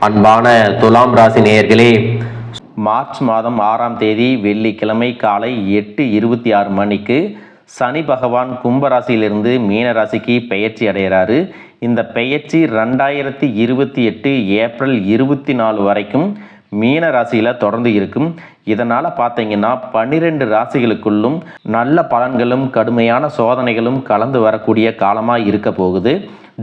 அன்பான துலாம் ராசி நேயர்களே, மார்ச் மாதம் 6ஆம் தேதி வெள்ளிக்கிழமை காலை 8:26 மணிக்கு சனி பகவான் கும்பராசியிலிருந்து மீனராசிக்கு பெயர்ச்சி அடைகிறாரு. இந்த பெயர்ச்சி 2028 ஏப்ரல் 24 வரைக்கும் மீன ராசியில் தொடர்ந்து இருக்கும். இதனால் பார்த்தீங்கன்னா 12 ராசிகளுக்குள்ளும் நல்ல பலன்களும் கடுமையான சோதனைகளும் கலந்து வரக்கூடிய காலமாக இருக்க போகுது.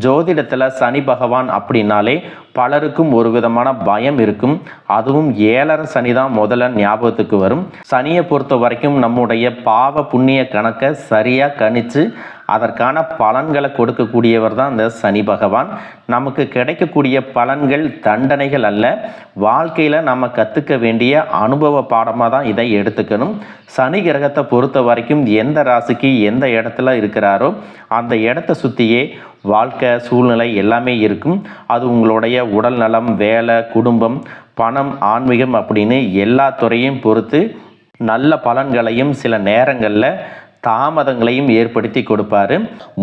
ஜோதிடத்தில் சனி பகவான் அப்படின்னாலே பலருக்கும் ஒரு விதமான பயம் இருக்கும். அதுவும் 7.5 சனி தான் முதல்ல ஞாபகத்துக்கு வரும். சனியை பொறுத்த வரைக்கும் நம்முடைய பாவ புண்ணிய கணக்கை சரியாக கணித்து அதற்கான பலன்களை கொடுக்கக்கூடியவர் தான் இந்த சனி பகவான். நமக்கு கிடைக்கக்கூடிய பலன்கள் தண்டனைகள் அல்ல, வாழ்க்கையில் நம்ம கற்றுக்க வேண்டிய அனுபவ பாடமாக தான் இதை எடுத்துக்கணும். சனி கிரகத்தை பொறுத்த வரைக்கும் எந்த ராசிக்கு எந்த இடத்துல இருக்கிறாரோ அந்த இடத்த சுற்றியே வாழ்க்கை சூழ்நிலை எல்லாமே இருக்கும். அது உங்களுடைய உடல் நலம், வேலை, குடும்பம், பணம், ஆன்மீகம் அப்படின்னு எல்லா துறையும் பொறுத்து நல்ல பலன்களையும் சில நேரங்களில் தாமதங்களையும் ஏற்படுத்தி கொடுப்பாரு.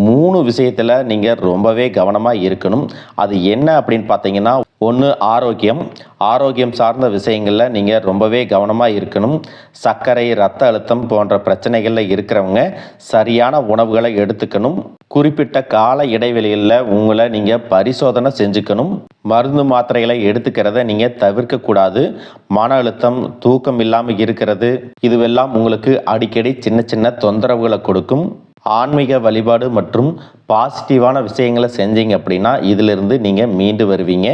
3 விஷயத்தில் நீங்கள் ரொம்பவே கவனமாக இருக்கணும். அது என்ன அப்படின்னு பார்த்தீங்கன்னா, ஒன்று ஆரோக்கியம் சார்ந்த விஷயங்களில் நீங்கள் ரொம்பவே கவனமாக இருக்கணும். சர்க்கரை, இரத்த அழுத்தம் போன்ற பிரச்சனைகளில் இருக்கிறவங்க சரியான உணவுகளை எடுத்துக்கணும். குறிப்பிட்ட கால இடைவெளியில் உங்களை நீங்கள் பரிசோதனை செஞ்சுக்கணும். மருந்து மாத்திரைகளை எடுத்துக்கிறத நீங்கள் தவிர்க்கக்கூடாது. மன அழுத்தம், தூக்கம் இல்லாமல் இருக்கிறது, இதுவெல்லாம் உங்களுக்கு அடிக்கடி சின்ன சின்ன தொந்தரவுகளை கொடுக்கும். ஆன்மீக வழிபாடு மற்றும் பாசிட்டிவான விஷயங்களை செஞ்சீங்க அப்படின்னா இதிலிருந்து நீங்கள் மீண்டு வருவீங்க.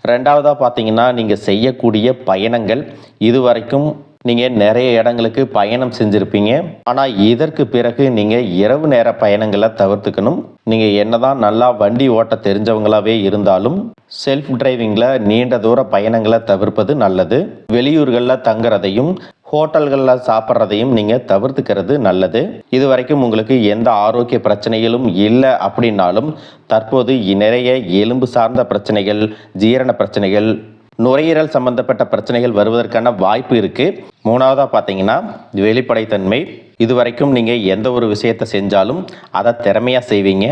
ரெண்டாவதாக பார்த்தீங்கன்னா, நீங்கள் செய்யக்கூடிய பயணங்கள், இதுவரைக்கும் நீங்கள் நிறைய இடங்களுக்கு பயணம் செஞ்சுருப்பீங்க. ஆனால் இதற்கு பிறகு நீங்கள் இரவு நேர பயணங்களை தவிர்த்துக்கணும். நீங்கள் என்னதான் நல்லா வண்டி ஓட்ட தெரிஞ்சவங்களாவே இருந்தாலும் செல்ஃப் டிரைவிங்கில் நீண்ட தூர பயணங்களை தவிர்ப்பது நல்லது. வெளியூர்களில் தங்குறதையும் ஹோட்டல்களில் சாப்பிட்றதையும் நீங்கள் தவிர்த்துக்கிறது நல்லது. இது வரைக்கும் உங்களுக்கு எந்த ஆரோக்கிய பிரச்சனைகளும் இல்லை அப்படின்னாலும் தற்போது நிறைய எலும்பு சார்ந்த பிரச்சனைகள், ஜீரண பிரச்சனைகள், நுரையீரல் சம்பந்தப்பட்ட பிரச்சனைகள் வருவதற்கான வாய்ப்பு இருக்குது. மூணாவதாக பார்த்தீங்கன்னா வெளிப்படைத்தன்மை. இதுவரைக்கும் நீங்கள் எந்த ஒரு விஷயத்தை செஞ்சாலும் அதை திறமையாக செய்வீங்க.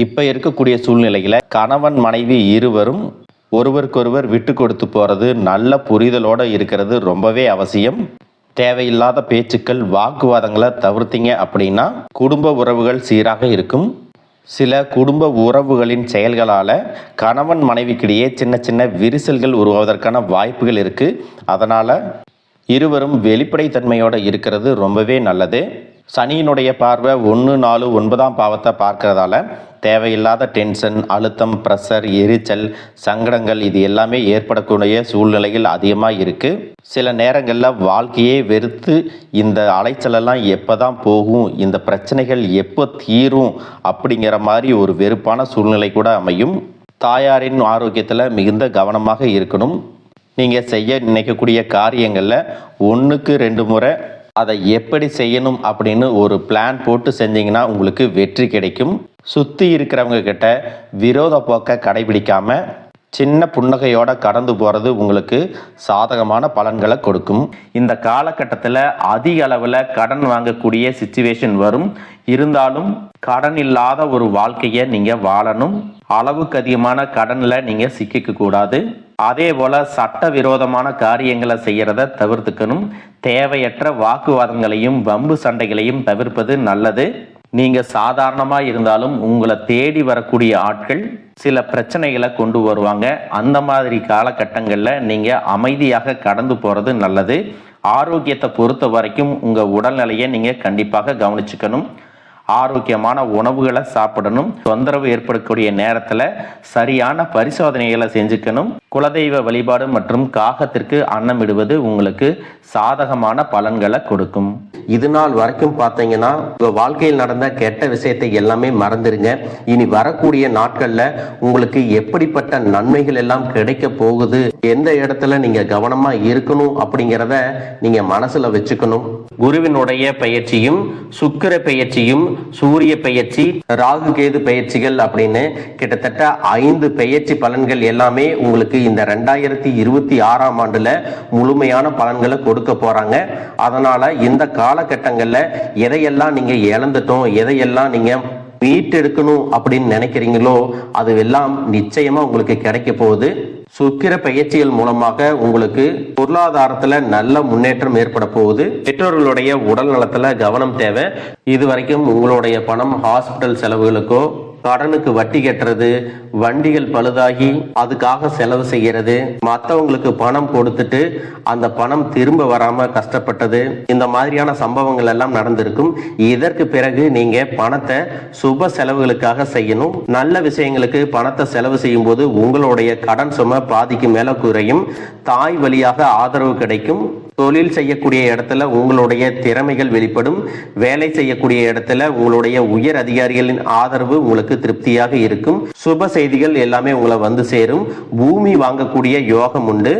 இப்போ இருக்கக்கூடிய சூழ்நிலையில் கணவன் மனைவி இருவரும் ஒருவருக்கொருவர் விட்டு கொடுத்து போகிறது, நல்ல புரிதலோடு இருக்கிறது ரொம்பவே அவசியம். தேவையில்லாத பேச்சுக்கள், வாக்குவாதங்களை தவிர்த்தீங்க அப்படின்னா குடும்ப உறவுகள் சீராக இருக்கும். சில குடும்ப உறவுகளின் செயல்களால் கணவன் மனைவிக்கிடையே சின்ன சின்ன விரிசல்கள் உருவாவதற்கான வாய்ப்புகள் இருக்குது. அதனால் இருவரும் வெளிப்படைத்தன்மையோடு இருக்கிறது ரொம்பவே நல்லது. சனியினுடைய பார்வை 1, 4, 9ஆம் பாவத்தை பார்க்கறதால தேவையில்லாத டென்ஷன், அழுத்தம், ப்ரெஷர், எரிச்சல், சங்கடங்கள் இது எல்லாமே ஏற்படக்கூடிய சூழ்நிலைகள் அதிகமாக இருக்குது. சில நேரங்களில் வாழ்க்கையே வெறுத்து இந்த அலைச்சலெல்லாம் எப்போ தான் போகும், இந்த பிரச்சனைகள் எப்போ தீரும் அப்படிங்கிற மாதிரி ஒரு வெறுப்பான சூழ்நிலை கூட அமையும். தாயாரின் ஆரோக்கியத்தில் மிகுந்த கவனமாக இருக்கணும். நீங்கள் செய்ய நினைக்கக்கூடிய காரியங்களில் 1க்கு 2 முறை அதை எப்படி செய்யணும் அப்படின்னு ஒரு பிளான் போட்டு செஞ்சீங்கன்னா உங்களுக்கு வெற்றி கிடைக்கும். சுற்றி இருக்கிறவங்க கிட்ட விரோத போக்கை கடைபிடிக்காமல் சின்ன புன்னகையோட கடந்து போகிறது உங்களுக்கு சாதகமான பலன்களை கொடுக்கும். இந்த காலகட்டத்தில் அதிக அளவில் கடன் வாங்கக்கூடிய சிச்சுவேஷன் வரும். இருந்தாலும் கடன் இல்லாத ஒரு வாழ்க்கையை நீங்கள் வாழணும். அளவுக்கு அதிகமான கடனில் நீங்கள் சிக்கிக்க கூடாது. அதே போல் சட்டவிரோதமான காரியங்களை செய்கிறத தவிர்த்துக்கணும். தேவையற்ற வாக்குவாதங்களையும் வம்பு சண்டைகளையும் தவிர்ப்பது நல்லது. நீங்கள் சாதாரணமாக இருந்தாலும் உங்களை தேடி வரக்கூடிய ஆட்கள் சில பிரச்சனைகளை கொண்டு வருவாங்க. அந்த மாதிரி காலகட்டங்களில் நீங்கள் அமைதியாக கடந்து போகிறது நல்லது. ஆரோக்கியத்தை பொறுத்த வரைக்கும் உங்கள் உடல்நிலையை நீங்கள் கண்டிப்பாக கவனிச்சுக்கணும். ஆரோக்கியமான உணவுகளை சாப்பிடணும். தொந்தரவு ஏற்படக்கூடிய நேரத்தில் சரியான பரிசோதனைகளை செஞ்சுக்கணும். குலதெய்வ வழிபாடு மற்றும் காகத்திற்கு அன்னமிடுவது உங்களுக்கு சாதகமான பலன்களை கொடுக்கும். இது நாள் வரைக்கும் பார்த்தீங்கன்னா உங்கள் வாழ்க்கையில் நடந்த கெட்ட விஷயத்தை எல்லாமே மறந்துடுங்க. இனி வரக்கூடிய நாட்களில் உங்களுக்கு எப்படிப்பட்ட நன்மைகள் எல்லாம் கிடைக்க போகுது, எந்த இடத்துல நீங்கள் கவனமாக இருக்கணும் அப்படிங்கிறத நீங்கள் மனசில் வச்சுக்கணும். குருவினுடைய பயிற்சியும், சுக்கிர பயிற்சியும், சூரிய பயிற்சி, ராகு கேது பயிற்சிகள் அப்படின்னு கிட்டத்தட்ட 5 பயிற்சி பலன்கள் எல்லாமே உங்களுக்கு இந்த 2026ஆம் ஆண்டுல முழுமையான பலன்களை கொடுக்க போறாங்க. அதனால இந்த காலகட்டங்கள்ல எதையெல்லாம் நீங்க இழந்துட்டோம், எதையெல்லாம் நீங்க மீட்டெடுக்கணும் அப்படின்னு நினைக்கிறீங்களோ அதுவெல்லாம் நிச்சயமா உங்களுக்கு கிடைக்க போகுது. சுக்கிர பயிற்சிகள் மூலமாக உங்களுக்கு பொருளாதாரத்துல நல்ல முன்னேற்றம் ஏற்பட போகுது. பெற்றோர்களுடைய உடல் நலத்துல கவனம் தேவை. இதுவரைக்கும் உங்களுடைய பணம் ஹாஸ்பிட்டல் செலவுகளுக்கோ, கடனுக்கு வட்டி கட்டுறது, வண்டிகள் பழுதாகி அதுக்காக செலவு செய்கிறது, மற்றவங்களுக்கு பணம் கொடுத்துட்டு அந்த பணம் திரும்ப வராம கஷ்டப்பட்டது, இந்த மாதிரியான சம்பவங்கள் எல்லாம் நடந்திருக்கும். இதற்கு பிறகு நீங்க பணத்தை சுப செலவுகளுக்காக செய்யணும். நல்ல விஷயங்களுக்கு பணத்தை செலவு செய்யும் போது உங்களுடைய கடன் சுமை பாதிக்கு மேல குறையும். தாய் வழியாக ஆதரவு கிடைக்கும். தொழில் செய்யக்கூடிய இடத்துல உங்களுடைய திறமைகள் வெளிப்படும். வேலை செய்யக்கூடிய இடத்துல உங்களுடைய உயர் அதிகாரிகளின் ஆதரவு உங்களுக்கு திருப்தியாக இருக்கும். சுப செய்திகள் எல்லாமே உங்களை வந்து சேரும். பூமி வாங்கக்கூடிய யோகம் உண்டு.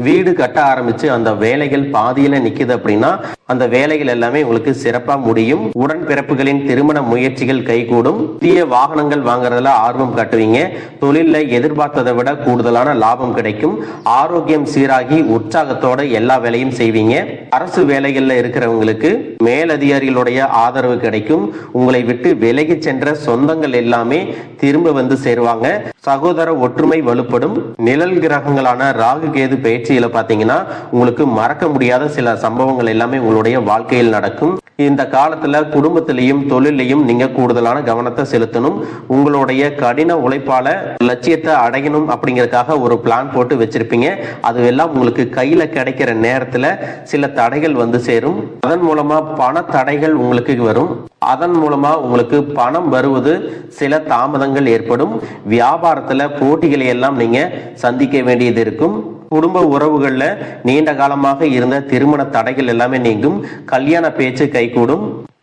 வீடு கட்ட ஆரம்பிச்சு அந்த வேலைகள் பாதியில நிக்குது அப்படின்னா அந்த வேலைகள் எல்லாமே உங்களுக்கு சிறப்பா முடியும். உடன்பிறப்புகளின் திருமண முயற்சிகள் கைகூடும். புதிய வாகனங்கள் வாங்குறதுல ஆர்வம் காட்டுவீங்க. தொழில எதிர்பார்த்ததை விட கூடுதலான லாபம் கிடைக்கும். ஆரோக்கியம் சீராகி உற்சாகத்தோட எல்லா வேலையும் செய்வீங்க. அரசு வேலைகள்ல இருக்கிறவங்களுக்கு மேலதிகாரிகளுடைய ஆதரவு கிடைக்கும். உங்களை விட்டு விலகி சென்ற சொந்தங்கள் எல்லாமே திரும்ப வந்து சேருவாங்க. சகோதர ஒற்றுமை வலுப்படும். நிழல் கிரகங்களான ராகு கேது பயிற்சியில பாத்தீங்கன்னா உங்களுக்கு மறக்க முடியாத சில சம்பவங்கள் எல்லாமே உங்களுடைய வாழ்க்கையில் நடக்கும். இந்த காலத்துல குடும்பத்திலையும் தொழிலையும் நீங்க கூடுதலான கவனத்தை செலுத்தணும். உங்களுடைய கடின உழைப்பால லட்சியத்தை அடையணும் அப்படிங்கறதுக்காக ஒரு பிளான் போட்டு வச்சிருப்பீங்க. அதுவெல்லாம் உங்களுக்கு கையில கிடைக்கிற நேரத்துல சில தடைகள் வந்து சேரும். அதன் மூலமா பண தடைகள் உங்களுக்கு வரும். அதன் மூலமா உங்களுக்கு பணம் வருவது சில தாமதங்கள் ஏற்படும். வியாபாரத்துல போட்டிகளை எல்லாம் நீங்க சந்திக்க வேண்டியது இருக்கும். குடும்ப உறவுகள்ல நீண்ட காலமாக இருந்த திருமண தடைகள் எல்லாமே நீங்கும். கல்யாண பேச்சு கைகூடும்.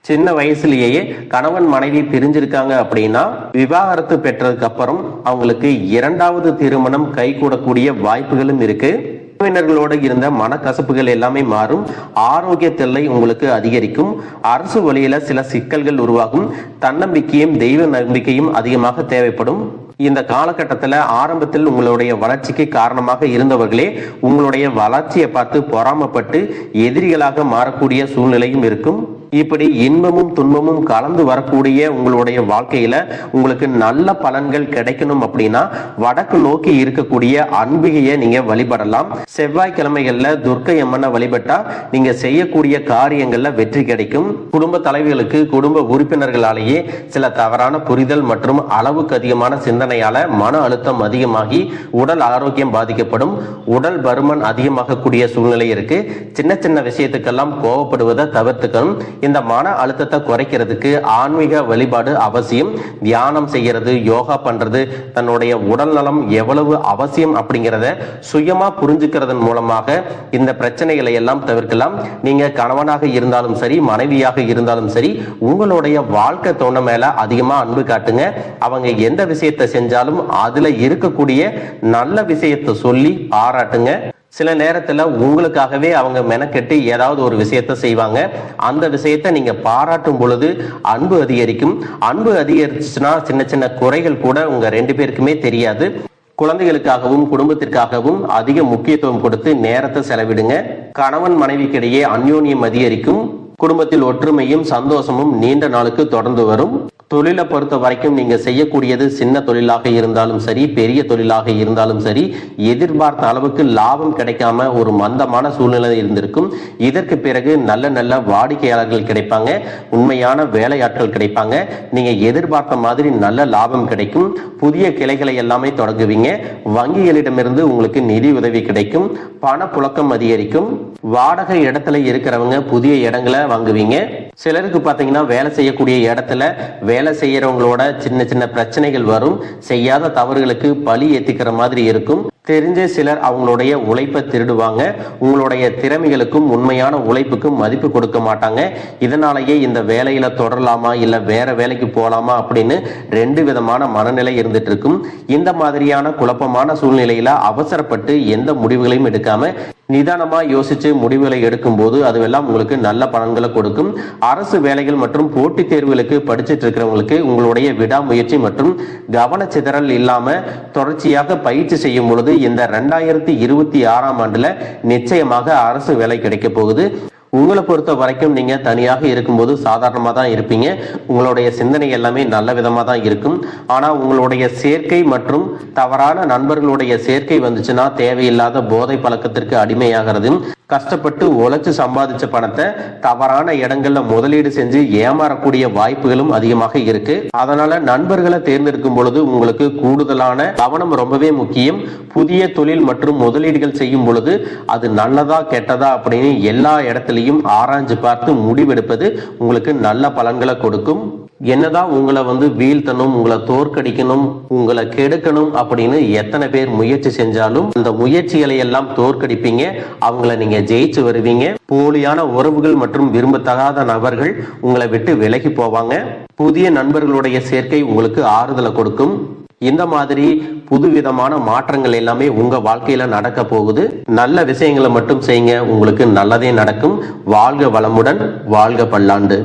சின்ன வயசுலயே கணவன் மனைவி பிரிஞ்சிருக்காங்க அப்படின்னா விவாகரத்து பெற்றதுக்கு அப்புறம் அவங்களுக்கு இரண்டாவது திருமணம் கைகூடக்கூடிய வாய்ப்புகளும் இருக்கு. உறவினர்களோடு இருந்த மனக்கசப்புகள் எல்லாமே மாறும். ஆரோக்கிய தொல்லை உங்களுக்கு அதிகரிக்கும். அரசு வழியில சில சிக்கல்கள் உருவாகும். தன்னம்பிக்கையும் தெய்வ நம்பிக்கையும் அதிகமாக தேவைப்படும். இந்த காலகட்டத்தில் ஆரம்பத்தில் உங்களுடைய வளர்ச்சிக்கு காரணமாக இருந்தவர்களே உங்களுடைய வளர்ச்சியை பார்த்து பொறாமப்பட்டு எதிரிகளாக மாறக்கூடிய சூழ்நிலையும் இருக்கும். இப்படி இன்பமும் துன்பமும் கலந்து வரக்கூடிய உங்களுடைய வாழ்க்கையில உங்களுக்கு நல்ல பலன்கள் கிடைக்கணும் அப்படின்னா வடக்கு நோக்கி இருக்கக்கூடிய அம்பிகையை நீங்க வழிபடலாம். செவ்வாய்க்கிழமைகள்ல துர்க்கை அம்மனை வழிபட்டா நீங்க செய்யக்கூடிய காரியங்கள்ல வெற்றி கிடைக்கும். குடும்ப தலைவிகளுக்கு குடும்ப உறுப்பினர்களாலேயே சில தவறான புரிதல் மற்றும் அளவுக்கு அதிகமான சிந்தனையால மன அழுத்தம் அதிகமாகி உடல் ஆரோக்கியம் பாதிக்கப்படும். உடல் பருமன் அதிகமாகக்கூடிய சூழ்நிலை இருக்கு. சின்ன சின்ன விஷயத்துக்கெல்லாம் கோவப்படுவதை தவிர்த்துக்கணும். இந்த மன அழுத்தத்தை குறைக்கிறதுக்கு ஆன்மீக வழிபாடு அவசியம். தியானம் செய்யறது, யோகா பண்றது, தன்னுடைய உடல் நலம் எவ்வளவு அவசியம் அப்படிங்கிறத சுயமா புரிஞ்சுக்கிறதன் மூலமாக இந்த பிரச்சனைகளை எல்லாம் தவிர்க்கலாம். நீங்க கணவனாக இருந்தாலும் சரி, மனைவியாக இருந்தாலும் சரி, உங்களுடைய வாழ்க்கை துணை மேல அதிகமா அன்பு காட்டுங்க. அவங்க எந்த விஷயத்தை செஞ்சாலும் அதுல இருக்கக்கூடிய நல்ல விஷயத்தை சொல்லி பாராட்டுங்க. சில நேரத்துல உங்களுக்காகவே அவங்க மெனக்கெட்டு ஏதாவது ஒரு விஷயத்த செய்வாங்க. அந்த விஷயத்தை நீங்க பாராட்டும் பொழுது அன்பு அதிகரிக்கும். அன்பு அதிகரிச்சுன்னா சின்ன சின்ன குறைகள் கூட உங்க ரெண்டு பேருக்குமே தெரியாது. குழந்தைகளுக்காகவும் குடும்பத்திற்காகவும் அதிக முக்கியத்துவம் கொடுத்து நேரத்தை செலவிடுங்க. கணவன் மனைவிக்கிடையே அந்யோன்யம் அதிகரிக்கும். குடும்பத்தில் ஒற்றுமையும் சந்தோஷமும் நீண்ட நாளுக்கு தொடர்ந்து வரும். தொழிலை பொறுத்த வரைக்கும் நீங்க செய்யக்கூடியது சின்ன தொழிலாக இருந்தாலும் சரி, பெரிய தொழிலாக இருந்தாலும் சரி, எதிர்பார்த்த அளவுக்கு லாபம் கிடைக்காம ஒரு மந்தமான சூழ்நிலை இருந்திருக்கும். இதற்கு பிறகு நல்ல நல்ல வாடிக்கையாளர்கள் கிடைப்பாங்க. உண்மையான வேலையாட்கள் கிடைப்பாங்க. நீங்க எதிர்பார்த்த மாதிரி நல்ல லாபம் கிடைக்கும். புதிய கிளைகளை எல்லாமே தொடங்குவீங்க. வங்கிகளிடமிருந்து உங்களுக்கு நிதி உதவி கிடைக்கும். பணப்புழக்கம் அதிகரிக்கும். வாடகை இடத்துல இருக்கிறவங்க புதிய இடங்களை வாங்குவீங்க. சிலருக்கு பாத்தீங்கன்னா வேலை செய்யக்கூடிய இடத்துல வேலை செய்யறவங்களோட சின்ன சின்ன பிரச்சனைகள் வரும். செய்யாத தவறுகளுக்கு பழி ஏத்திக்கிற மாதிரி இருக்கும். தெரிஞ்ச சிலர் அவங்களுடைய உழைப்பை திருடுவாங்க. உங்களுடைய திறமைகளுக்கும் உண்மையான உழைப்புக்கும் மதிப்பு கொடுக்க மாட்டாங்க. இதனாலேயே இந்த வேலையில தொடரலாமா இல்ல வேற வேலைக்கு போலாமா அப்படின்னு ரெண்டு விதமான மனநிலை இருந்துட்டு இருக்கும். இந்த மாதிரியான குழப்பமான சூழ்நிலையில அவசரப்பட்டு எந்த முடிவுகளையும் எடுக்காம நிதானமா யோசிச்சு முடிவுகளை எடுக்கும் போது அதுவெல்லாம் உங்களுக்கு நல்ல பலன்களை கொடுக்கும். அரசு வேலைகள் மற்றும் போட்டித் தேர்வுகளுக்கு படிச்சுட்டு இருக்கிறவங்களுக்கு உங்களுடைய விடாமுயற்சி மற்றும் கவனச்சிதறல் இல்லாம தொடர்ச்சியாக பயிற்சி செய்யும் பொழுது இந்த 2026ஆம் ஆண்டுல நிச்சயமாக அரசு வேலை கிடைக்க போகுது. உங்களை பொறுத்த வரைக்கும் நீங்க தனியாக இருக்கும்போது சாதாரணமா தான் இருப்பீங்க. உங்களுடைய சிந்தனை எல்லாமே நல்ல விதமா தான் இருக்கும். ஆனா உங்களுடைய சேர்க்கை மற்றும் தவறான நண்பர்களுடைய சேர்க்கை வந்துச்சுன்னா தேவையில்லாத போதை பழக்கத்திற்கு அடிமையாகிறது. கஷ்டப்பட்டு உழைச்சு சம்பாதிச்ச பணத்தை தவறான இடங்கள்ல முதலீடு செஞ்சு ஏமாறக்கூடிய வாய்ப்புகளும் அதிகமாக இருக்கு. அதனால நண்பர்களை தேர்ந்தெடுக்கும் பொழுது உங்களுக்கு கூடுதலான கவனம் ரொம்பவே முக்கியம். புதிய தொழில் மற்றும் முதலீடுகள் செய்யும் பொழுது அது நல்லதா கெட்டதா அப்படின்னு எல்லா இடத்துலையும் ஆராய்ஞ்சு பார்த்து முடிவெடுப்பது உங்களுக்கு நல்ல பலன்களை கொடுக்கும். என்னதான் உங்களை வீழ்த்தணும், உங்களை தோற்கடிக்கணும், உங்களை கெடுக்கணும் அப்படின்னு எத்தனை பேர் முயற்சி செஞ்சாலும் அந்த முயற்சிகளை எல்லாம் தோற்கடிப்பீங்க. அவங்கள நீங்க ஜெயிச்சு வருவீங்க. போலியான உறவுகள் மற்றும் விரும்பத்தகாத நபர்கள் உங்களை விட்டு விலகி போவாங்க. புதிய நண்பர்களுடைய சேர்க்கை உங்களுக்கு ஆறுதலை கொடுக்கும். இந்த மாதிரி புதுவிதமான மாற்றங்கள் எல்லாமே உங்க வாழ்க்கையில நடக்க போகுது. நல்ல விஷயங்களை மட்டும் செய்யுங்க, உங்களுக்கு நல்லதே நடக்கும். வாழ்க வளமுடன், வாழ்க பல்லாண்டு.